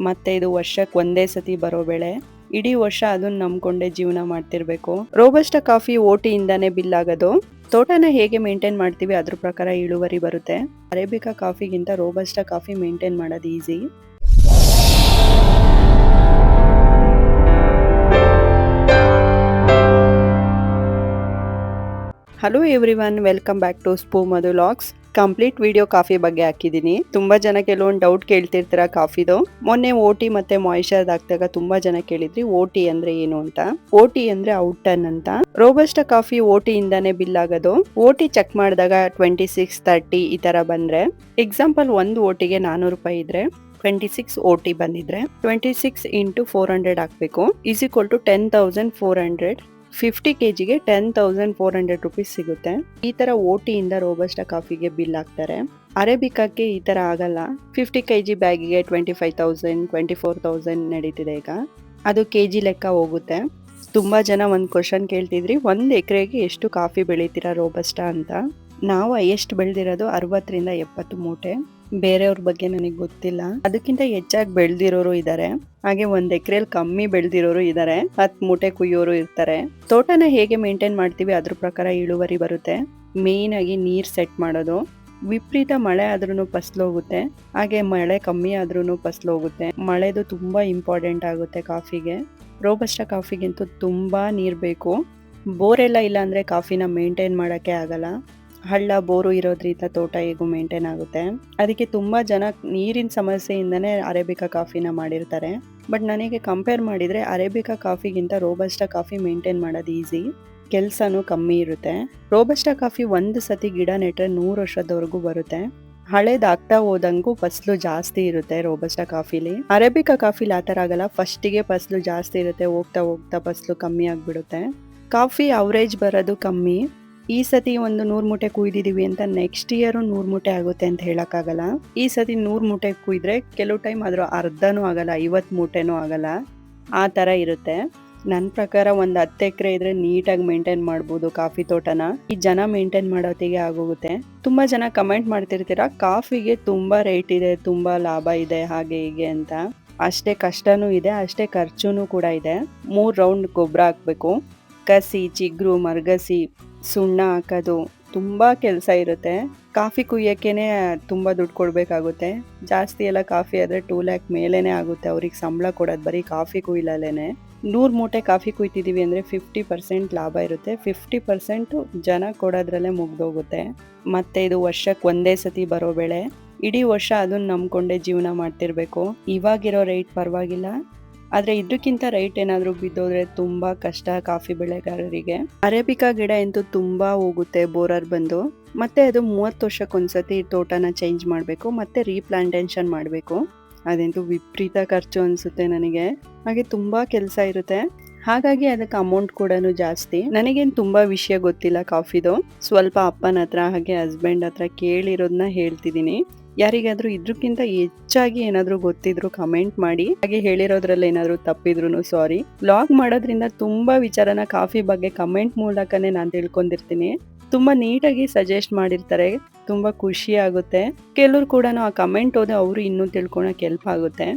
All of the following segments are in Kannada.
ಮತ್ತೆ ಇದು ವರ್ಷಕ್ಕೆ ಒಂದೇ ಸತಿ ಬರೋ ಬೆಳೆ. ಇಡೀ ವರ್ಷ ಅದನ್ನ ನಂಬ್ಕೊಂಡೆ ಜೀವನ ಮಾಡ್ತಿರ್ಬೇಕು. ರೋಬಸ್ಟಾ ಕಾಫಿ ಓಟಿಯಿಂದಾನೇ ಬಿಲ್ ಆಗೋದು. ತೋಟನ ಹೇಗೆ ಮೇಂಟೈನ್ ಮಾಡ್ತೀವಿ ಅದ್ರ ಪ್ರಕಾರ ಇಳುವರಿ ಬರುತ್ತೆ. ಅರೇಬಿಕಾ ಕಾಫಿಗಿಂತ ರೋಬಸ್ಟಾ ಕಾಫಿ ಮೇಂಟೈನ್ ಮಾಡೋದು easy. Hello everyone, welcome back to ಸ್ಪೂ Madhu vlogs. Complete video coffee ಬಗ್ಗೆ ಹಾಕಿದ್ದೀನಿ. ತುಂಬಾ ಜನ ಕೆಲವೊಂದು ಡೌಟ್ ಕೇಳ್ತಿರ್ತೀರ ಕಾಫಿದು. ಮೊನ್ನೆ ಓಟಿ ಮತ್ತೆ ಮಾಯಿಶ್ಚರ್ ಹಾಕಿದಾಗ ತುಂಬಾ ಜನ ಕೇಳಿದ್ರಿ ಓಟಿ ಅಂದ್ರೆ ಏನು ಅಂತ. ಓಟಿ ಅಂದ್ರೆ ಔಟ್ ಟರ್ನ್ ಅಂತ. ರೋಬಸ್ಟಾ ಕಾಫಿ ಓಟಿ ಇಂದಾನೆ ಬಿಲ್ ಆಗೋದು. ಓಟಿ ಚೆಕ್ ಮಾಡಿದಾಗ 26, 30 ಈ ತರ ಬಂದ್ರೆ, ಎಕ್ಸಾಂಪಲ್ ಒಂದು ಓಟಿಗೆ 400 ರೂಪಾಯಿ ಇದ್ರೆ 26 ಓಟಿ ಬಂದಿದ್ರೆ 26 ಇಂಟು 400 ಹಾಕ್ಬೇಕು. Is equal to 10,400. 50 kgಗೆ 10,400 ರುಪೀಸ್ ಸಿಗುತ್ತೆ. ಈ ತರ ಓಟಿಯಿಂದ ರೋಬಸ್ಟಾ ಕಾಫಿಗೆ ಬಿಲ್ ಹಾಕ್ತಾರೆ. ಅರೇಬಿಕಾಕ್ಕೆ ಈ ತರ ಆಗಲ್ಲ. 50 kg ಬ್ಯಾಗಿಗೆ 25,000, 24,000 ನಡೀತಿದೆ ಈಗ. ಅದು ಕೆಜಿ ಲೆಕ್ಕ ಹೋಗುತ್ತೆ. ತುಂಬಾ ಜನ ಒಂದ್ ಕ್ವಶನ್ ಕೇಳ್ತಿದ್ರಿ, 1 ಎಕರೆಗೆ ಎಷ್ಟು ಕಾಫಿ ಬೆಳಿತೀರಾ ರೋಬಸ್ಟಾ ಅಂತ. ನಾವು ಹೈಯೆಸ್ಟ್ ಬೆಳೆದಿರೋದು 60 ರಿಂದ 70 ಮೂಟೆ. ಬೇರೆಯವ್ರ ಬಗ್ಗೆ ನನಗೆ ಗೊತ್ತಿಲ್ಲ. ಅದಕ್ಕಿಂತ ಹೆಚ್ಚಾಗಿ ಬೆಳೆದಿರೋರು ಇದ್ದಾರೆ, ಹಾಗೆ 1 ಎಕರೆಯಲ್ಲಿ ಕಮ್ಮಿ ಬೆಳೆದಿರೋರು ಇದ್ದಾರೆ, 10 ಮೂಟೆ ಕುಯ್ಯೋರು ಇರ್ತಾರೆ. ತೋಟನ ಹೇಗೆ ಮೇಂಟೈನ್ ಮಾಡ್ತೀವಿ ಅದ್ರ ಪ್ರಕಾರ ಇಳುವರಿ ಬರುತ್ತೆ. ಮೇನ್ ಆಗಿ ನೀರ್ ಸೆಟ್ ಮಾಡೋದು. ವಿಪರೀತ ಮಳೆ ಆದ್ರೂ ಫಸಲು ಹೋಗುತ್ತೆ, ಹಾಗೆ ಮಳೆ ಕಮ್ಮಿ ಆದ್ರೂ ಫಸಲು ಹೋಗುತ್ತೆ. ಮಳೆದು ತುಂಬಾ ಇಂಪಾರ್ಟೆಂಟ್ ಆಗುತ್ತೆ ಕಾಫಿಗೆ. ರೋಬಸ್ಟಾ ಕಾಫಿಗಂತೂ ತುಂಬಾ ನೀರ್ ಬೇಕು. ಬೋರ್ ಎಲ್ಲ ಇಲ್ಲ ಅಂದ್ರೆ ಕಾಫಿನ ಮೇಂಟೈನ್ ಮಾಡಕ್ಕೆ ಆಗಲ್ಲ. ಹಳ್ಳ ಬೋರು ಇರೋದ್ರಿಂದ ತೋಟ ಹೇಗೂ ಮೇಂಟೈನ್ ಆಗುತ್ತೆ. ಅದಕ್ಕೆ ತುಂಬಾ ಜನ ನೀರಿನ ಸಮಸ್ಯೆಯಿಂದನೇ ಅರೇಬಿಕಾ ಕಾಫಿನ ಮಾಡಿರ್ತಾರೆ. ಬಟ್ ನನಗೆ ಕಂಪೇರ್ ಮಾಡಿದ್ರೆ ಅರೇಬಿಕಾ ಕಾಫಿಗಿಂತ ರೋಬಸ್ಟಾ ಕಾಫಿ ಮೇಂಟೈನ್ ಮಾಡೋದು ಈಸಿ. ಕೆಲ್ಸನೂ ಕಮ್ಮಿ ಇರುತ್ತೆ. ರೋಬಸ್ಟಾ ಕಾಫಿ ಒಂದು ಸತಿ ಗಿಡ ನೆಟ್ರೆ 100 ವರ್ಷದವರೆಗೂ ಬರುತ್ತೆ. ಹಳೇದಾಗ್ತಾ ಹೋದಂಗೂ ಫಸಲು ಜಾಸ್ತಿ ಇರುತ್ತೆ ರೋಬಸ್ಟಾ ಕಾಫಿಲಿ. ಅರೇಬಿಕಾ ಕಾಫಿಲಿ ಆತರ ಆಗಲ್ಲ. ಫಸ್ಟಿಗೆ ಫಸಲು ಜಾಸ್ತಿ ಇರುತ್ತೆ, ಹೋಗ್ತಾ ಹೋಗ್ತಾ ಫಸಲು ಕಮ್ಮಿ ಆಗ್ಬಿಡುತ್ತೆ. ಕಾಫಿ ಅವರೇಜ್ ಬರೋದು ಕಮ್ಮಿ. ಈ ಸತಿ ಒಂದು 100 ಮೂಟೆ ಕುಯ್ದಿದೀವಿ ಅಂತ ನೆಕ್ಸ್ಟ್ ಇಯರ್ 100 ಮೂಟೆ ಆಗುತ್ತೆ ಅಂತ ಹೇಳಕ್ಕಾಗಲ್ಲ. ಈ ಸತಿ 100 ಮೂಟೆ ಕುಯ್ದ್ರೆ ಕೆಲವು ಟೈಮ್ ಅದ್ರ ಅರ್ಧನೂ ಆಗಲ್ಲ, 50 ಮೂಟೆನೂ ಆಗಲ್ಲ. ಆ ತರ ಇರುತ್ತೆ. ನನ್ನ ಪ್ರಕಾರ ಒಂದು 10 ಎಕರೆ ಇದ್ರೆ ನೀಟಾಗಿ ಮೇಂಟೈನ್ ಮಾಡ್ಬೋದು ಕಾಫಿ ತೋಟನ. ಈ ಜನ ಮೇಂಟೈನ್ ಮಾಡೋತ್ತಿಗೆ ಆಗೋಗುತ್ತೆ. ತುಂಬಾ ಜನ ಕಮೆಂಟ್ ಮಾಡ್ತಿರ್ತೀರಾ, ಕಾಫಿಗೆ ತುಂಬಾ ರೇಟ್ ಇದೆ, ತುಂಬಾ ಲಾಭ ಇದೆ, ಹಾಗೆ ಹೀಗೆ ಅಂತ. ಅಷ್ಟೇ ಕಷ್ಟನೂ ಇದೆ, ಅಷ್ಟೇ ಖರ್ಚುನೂ ಕೂಡ ಇದೆ. 3 ರೌಂಡ್ ಗೊಬ್ಬರ ಹಾಕ್ಬೇಕು. ಕಸಿ, ಚಿಗ್ರು, ಮರ್ಗಸಿ, ಸುಣ್ಣ ಹಾಕೋದು, ತುಂಬಾ ಕೆಲಸ ಇರುತ್ತೆ. ಕಾಫಿ ಕುಯ್ಯಕ್ಕೇನೆ ತುಂಬಾ ದುಡ್ಡು ಕೊಡ್ಬೇಕಾಗುತ್ತೆ. ಜಾಸ್ತಿ ಎಲ್ಲ ಕಾಫಿ ಆದ್ರೆ 2 lakh ಮೇಲೇನೆ ಆಗುತ್ತೆ ಅವ್ರಿಗೆ ಸಂಬಳ ಕೊಡೋದು ಬರೀ ಕಾಫಿ ಕುಯ್ಲಲೇನೆ. 100 ಮೂಟೆ ಕಾಫಿ ಕುಯ್ತಿದೀವಿ ಅಂದ್ರೆ 50% ಲಾಭ ಇರುತ್ತೆ. 50% ಜನ ಕೊಡೋದ್ರಲ್ಲೇ ಮುಗ್ದೋಗುತ್ತೆ. ಮತ್ತೆ ಇದು ವರ್ಷಕ್ಕೆ ಒಂದೇ ಸತಿ ಬರೋ ಬೆಳೆ. ಇಡೀ ವರ್ಷ ಅದನ್ನ ನಂಬ್ಕೊಂಡೆ ಜೀವನ ಮಾಡ್ತಿರ್ಬೇಕು. ಇವಾಗಿರೋ ರೇಟ್ ಪರವಾಗಿಲ್ಲ, ಆದ್ರೆ ಇದಕ್ಕಿಂತ ರೈಟ್ ಏನಾದ್ರೂ ಬಿದ್ದೋದ್ರೆ ತುಂಬಾ ಕಷ್ಟ ಕಾಫಿ ಬೆಳೆಗಾರರಿಗೆ. ಅರೇಬಿಕಾ ಗಿಡ ಅಂತೂ ತುಂಬಾ ಹೋಗುತ್ತೆ ಬೋರರ್ ಬಂದು. ಮತ್ತೆ ಅದು 30 ವರ್ಷಕ್ಕೊಂದ್ಸತಿ ತೋಟನ ಚೇಂಜ್ ಮಾಡ್ಬೇಕು, ಮತ್ತೆ ರೀಪ್ಲಾಂಟೇಶನ್ ಮಾಡ್ಬೇಕು. ಅದಂತೂ ವಿಪರೀತ ಖರ್ಚು ಅನ್ಸುತ್ತೆ ನನಗೆ. ಹಾಗೆ ತುಂಬಾ ಕೆಲಸ ಇರುತ್ತೆ, ಹಾಗಾಗಿ ಅದಕ್ಕೆ ಅಮೌಂಟ್ ಕೂಡ ಜಾಸ್ತಿ. ನನಗೇನು ತುಂಬಾ ವಿಷಯ ಗೊತ್ತಿಲ್ಲ ಕಾಫಿದು. ಸ್ವಲ್ಪ ಅಪ್ಪನ ಹತ್ರ ಹಾಗೆ ಹಸ್ಬೆಂಡ್ ಹತ್ರ ಕೇಳಿರೋದನ್ನ ಹೇಳ್ತಿದೀನಿ. ಯಾರಿಗಾದ್ರೂ ಇದ್ರಕ್ಕಿಂತ ಹೆಚ್ಚಾಗಿ ಏನಾದ್ರೂ ಗೊತ್ತಿದ್ರು ಕಮೆಂಟ್ ಮಾಡಿ. ಹಾಗೆ ಹೇಳಿರೋದ್ರಲ್ಲಿ ಏನಾದ್ರೂ ತಪ್ಪಿದ್ರು ಸಾರಿ. ವ್ಲಾಗ್ ಮಾಡೋದ್ರಿಂದ ತುಂಬಾ ವಿಚಾರನ ಕಾಫಿ ಬಗ್ಗೆ ಕಮೆಂಟ್ ಮೂಲಕನೇ ನಾನು ತಿಳ್ಕೊಂಡಿರ್ತೀನಿ. ತುಂಬಾ ನೀಟಾಗಿ ಸಜೆಸ್ಟ್ ಮಾಡಿರ್ತಾರೆ, ತುಂಬಾ ಖುಷಿ ಆಗುತ್ತೆ. ಕೆಲವ್ರು ಕೂಡ ಆ ಕಮೆಂಟ್ ಓದಿ ಅವರು ಇನ್ನೂ ತಿಳ್ಕೊಳಕ್ ಹೆಲ್ಪ್ ಆಗುತ್ತೆ.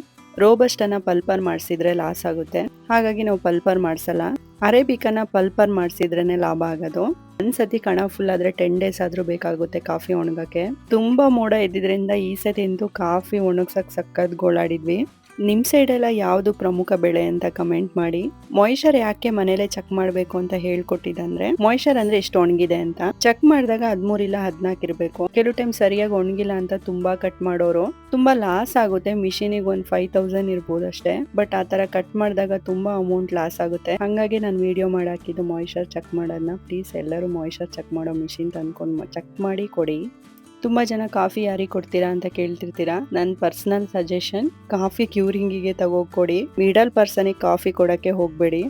ರೋಬಸ್ಟಾನ ಪಲ್ಪರ್ ಮಾಡಿಸಿದ್ರೆ ಲಾಸ್ ಆಗುತ್ತೆ, ಹಾಗಾಗಿ ನಾವು ಪಲ್ಪರ್ ಮಾಡ್ಸಲ್ಲ. ಅರೇಬಿಕಾನ ಪಲ್ಪರ್ ಮಾಡಿಸಿದ್ರೇನೆ ಲಾಭ ಆಗೋದು. ಒಂದ್ಸತಿ ಕಣ ಫುಲ್ ಆದ್ರೆ 10 days ಆದ್ರೂ ಬೇಕಾಗುತ್ತೆ ಕಾಫಿ ಒಣಗಕ್ಕೆ. ತುಂಬಾ ಮೋಡ ಇದ್ದಿದ್ರಿಂದ ಈ ಸತಿ ಅಂತೂ ಕಾಫಿ ಒಣಗ್ಸಕ್ ಸಕ್ಕತ್ ಗೋಳಾಡಿದ್ವಿ. ನಿಮ್ ಸೈಡ್ ಎಲ್ಲ ಯಾವ್ದು ಪ್ರಮುಖ ಬೆಳೆ ಅಂತ ಕಮೆಂಟ್ ಮಾಡಿ. ಮಾಯಿಶ್ಚರ್ ಯಾಕೆ ಮನೇಲೆ ಚೆಕ್ ಮಾಡ್ಬೇಕು ಅಂತ ಹೇಳ್ಕೊಟ್ಟಿದಂದ್ರೆ, ಮಾಯಿಶ್ಚರ್ ಅಂದ್ರೆ ಎಷ್ಟು ಒಣಗಿದೆ ಅಂತ ಚೆಕ್ ಮಾಡಿದಾಗ 13 ಇಲ್ಲ 14 ಇರ್ಬೇಕು. ಕೆಲವು ಟೈಮ್ ಸರಿಯಾಗಿ ಒಣಗಿಲ್ಲ ಅಂತ ತುಂಬಾ ಕಟ್ ಮಾಡೋರು, ತುಂಬಾ ಲಾಸ್ ಆಗುತ್ತೆ. ಮಿಷಿನಿಗೆ ಒಂದು 5,000 ಇರ್ಬೋದು ಅಷ್ಟೇ. ಬಟ್ ಆ ತರ ಕಟ್ ಮಾಡಿದಾಗ ತುಂಬಾ ಅಮೌಂಟ್ ಲಾಸ್ ಆಗುತ್ತೆ. ಹಂಗಾಗಿ ನಾನು ವಿಡಿಯೋ ಮಾಡಾಕಿದ್ದು ಮಾಯಿಶ್ಚರ್ ಚೆಕ್ ಮಾಡೋದನ್ನ. ಪ್ಲೀಸ್ ಎಲ್ಲರೂ ಮಾಯಿಶ್ಚರ್ ಚೆಕ್ ಮಾಡೋ ಮಿಷಿನ್ ತಂದ್ಕೊಂಡು ಚೆಕ್ ಮಾಡಿ ಕೊಡಿ. ತುಂಬಾ ಜನ ಕಾಫಿ ಯಾರಿಗೆ ಕೊಡ್ತೀರಾ ಅಂತ ಕೇಳ್ತಿರ್ತೀರಾ. ನನ್ನ ಪರ್ಸನಲ್ ಸಜೆಷನ್, ಕಾಫಿ ಕ್ಯೂರಿಂಗಿಗೆ ತಗೋಕೊಡಿ. ಮಿಡಲ್ ಪರ್ಸನಿಗೆ ಕಾಫಿ ಕೊಡಕ್ಕೆ ಹೋಗ್ಬೇಡಿ.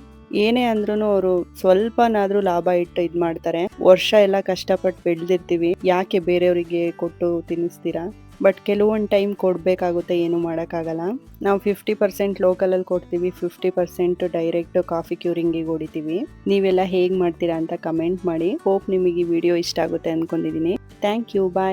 ಏನೇ ಅಂದ್ರೂ ಅವರು ಸ್ವಲ್ಪನಾದ್ರೂ ಲಾಭ ಇಟ್ಟು ಇದ್ ಮಾಡ್ತಾರೆ. ವರ್ಷ ಎಲ್ಲ ಕಷ್ಟಪಟ್ಟು ಬೆಳೆದಿರ್ತೀವಿ, ಯಾಕೆ ಬೇರೆಯವರಿಗೆ ಕೊಟ್ಟು ತಿನ್ನಿಸ್ತೀರಾ? ಬಟ್ ಕೆಲವೊಂದು ಟೈಮ್ ಕೊಡಬೇಕಾಗುತ್ತೆ, ಏನು ಮಾಡೋಕ್ಕಾಗಲ್ಲ. ನಾವು 50% ಲೋಕಲಲ್ಲಿ ಕೊಡ್ತೀವಿ, 50% ಡೈರೆಕ್ಟ್ ಕಾಫಿ ಕ್ಯೂರಿಂಗಿಗೆ ಹೊಡಿತೀವಿ. ನೀವೆಲ್ಲ ಹೇಗೆ ಮಾಡ್ತೀರಾ ಅಂತ ಕಮೆಂಟ್ ಮಾಡಿ. ಹೋಪ್ ನಿಮಗೆ ಈ ವಿಡಿಯೋ ಇಷ್ಟ ಆಗುತ್ತೆ ಅಂದ್ಕೊಂಡಿದ್ದೀನಿ. Thank you, bye.